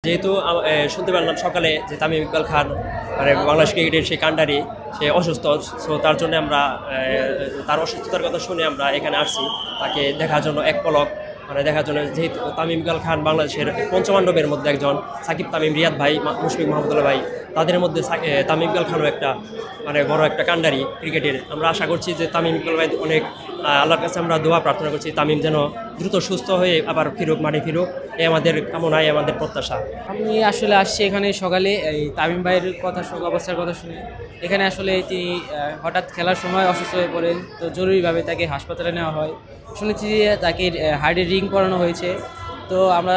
যেহেতু শুনতে পারলাম সকালে যে তামিম ইকবাল খান মানে বাংলাদেশ ক্রিকেটের সেই কান্ডারি সে অসুস্থ। সো তার জন্য আমরা তার অসুস্থতার কথা শুনে আমরা এখানে আসছি তাকে দেখার জন্য এক পলক মানে দেখার জন্য। যেহেতু তামিম ইকবাল খান বাংলাদেশের পঞ্চপাণ্ডবের মধ্যে একজন, সাকিব তামিম, রিয়াদ ভাই, মুশফিক মাহমুদুল্লাহ ভাই, তাদের মধ্যে তামিম ইকবাল খানও একটা মানে বড় একটা কান্ডারি ক্রিকেটের। আমরা আশা করছি যে তামিম ইকবাল ভাই অনেক আল্লাহর কাছে আমরা দোয়া প্রার্থনা করছি তামিম যেন দ্রুত সুস্থ হয়ে আবার ফিরুক, মাঠে ফিরুক, এই আমাদের কামনা, আমাদের প্রত্যাশা। আমি আসলে আসছি এখানে সকালে এই তামিম ভাইয়ের কথা অবস্থার কথা শুনে। এখানে আসলে তিনি হঠাৎ খেলার সময় অসুস্থ হয়ে পড়েন, তো জরুরিভাবে তাকে হাসপাতালে নেওয়া হয়। শুনেছি যে তাকে হার্টের রিং পরানো হয়েছে। তো আমরা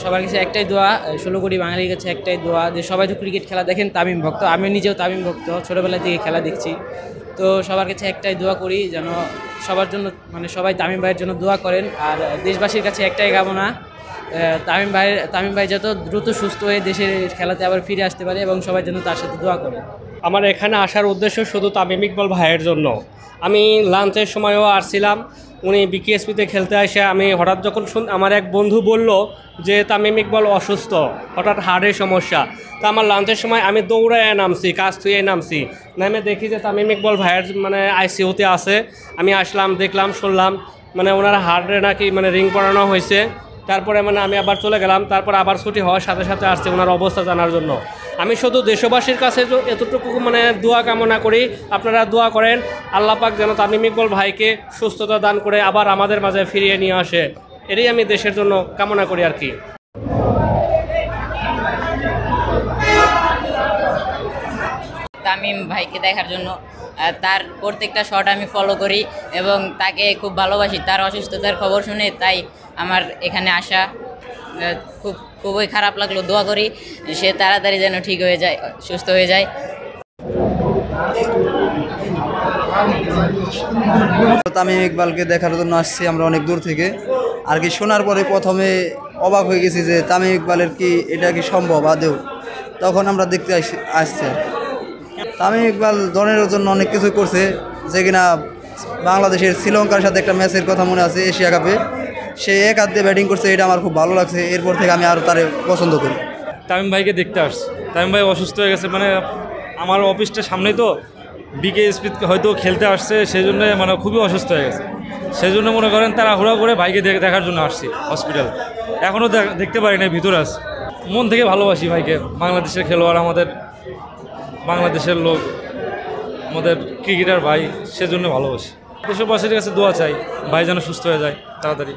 সবার কাছে একটাই দোয়া, 16 কোটি বাঙালির কাছে একটাই দোয়া যে সবাই তো ক্রিকেট খেলা দেখেন, তামিম ভক্ত, আমি নিজেও তামিম ভক্ত, ছোটোবেলা থেকে খেলা দেখছি। তো সবার কাছে একটাই দোয়া করি যেন সবার জন্য মানে সবাই তামিম ভাইয়ের জন্য দোয়া করেন। আর দেশবাসীর কাছে একটাই কামনা তামিম ভাই যত দ্রুত সুস্থ হয়ে দেশের খেলাতে আবার ফিরে আসতে পারে এবং সবাই যেন তার সাথে দোয়া করে। আমার এখানে আসার উদ্দেশ্য শুধু তামিম ইকবাল ভাইয়ের জন্য। আমি লাঞ্চের সময়ও আসছিলাম, উনি বিকেএসপিতে খেলতে আসে আমি হঠাৎ যখন আমার এক বন্ধু বলল যে তামিম ইকবাল অসুস্থ, হঠাৎ হার্টের সমস্যা। তা আমার লাঞ্চের সময় আমি দৌড়ায় নামছি, কাজ থুয়ে নামছি, নামে দেখি যে তামিম ইকবাল ভাইয়ের মানে আইসিইউতে আছে। আমি আসলাম, দেখলাম, শুনলাম মানে ওনার হার্টে নাকি মানে রিং পরানো হয়েছে। তারপরে মানে আমি আবার চলে গেলাম, তারপর আবার ছুটি হওয়ার সাথে সাথে আসছে ওনার অবস্থা জানার জন্য। আমি শুধু দেশবাসীর কাছে এতটুকু মানে দোয়া কামনা করি, আপনারা দোয়া করেন আল্লাহ পাক যেন তামিম ইকবাল ভাইকে সুস্থতা দান করে আবার আমাদের মাঝে ফিরিয়ে নিয়ে আসে। এটাই আমি দেশের জন্য কামনা করি আর কি। তামিম ভাইকে দেখার জন্য তার প্রত্যেকটা শট আমি ফলো করি এবং তাকে খুব ভালোবাসি। তার অসুস্থতার খবর শুনে তাই আমার এখানে আসা। খুবই খারাপ লাগলো, দোয়া করি সে তাড়াতাড়ি যেন ঠিক হয়ে যায়, সুস্থ হয়ে যায়। তামিম ইকবালকে দেখার জন্য আসছি আমরা অনেক দূর থেকে আর কি। শোনার পরে প্রথমে অবাক হয়ে গেছি যে তামিম ইকবালের কি এটা কি সম্ভব আদৌ। তখন আমরা দেখতে আসছি। তামিম ইকবাল দলের জন্য অনেক কিছু করছে, যে কিনা বাংলাদেশের শ্রীলঙ্কার সাথে একটা ম্যাচের কথা মনে আছে, এশিয়া কাপে সে এক হাত দিয়ে ব্যাটিং করছে, এটা আমার খুব ভালো লাগছে। এরপর থেকে আমি আরও তারে পছন্দ করি। তামিম ভাইকে দেখতে আসছি। তামিম ভাই অসুস্থ হয়ে গেছে, মানে আমার অফিসটার সামনেই তো বিকেএসপি হয়তো খেলতে আসছে, সেই জন্য মানে খুবই অসুস্থ হয়ে গেছে। সেই জন্য মনে করেন তারা হুড়া করে ভাইকে দেখার জন্য আসছি হসপিটাল। এখনও দেখতে পারি না, ভিতরে আছে। মন থেকে ভালোবাসি ভাইকে, বাংলাদেশের খেলোয়াড়, আমাদের বাংলাদেশের লোক, আমাদের ক্রিকেটার ভাই, সেজন্য ভালোবাসি। দেশবাসীর কাছে দোয়া চাই ভাই যেন সুস্থ হয়ে যায় তাড়াতাড়ি।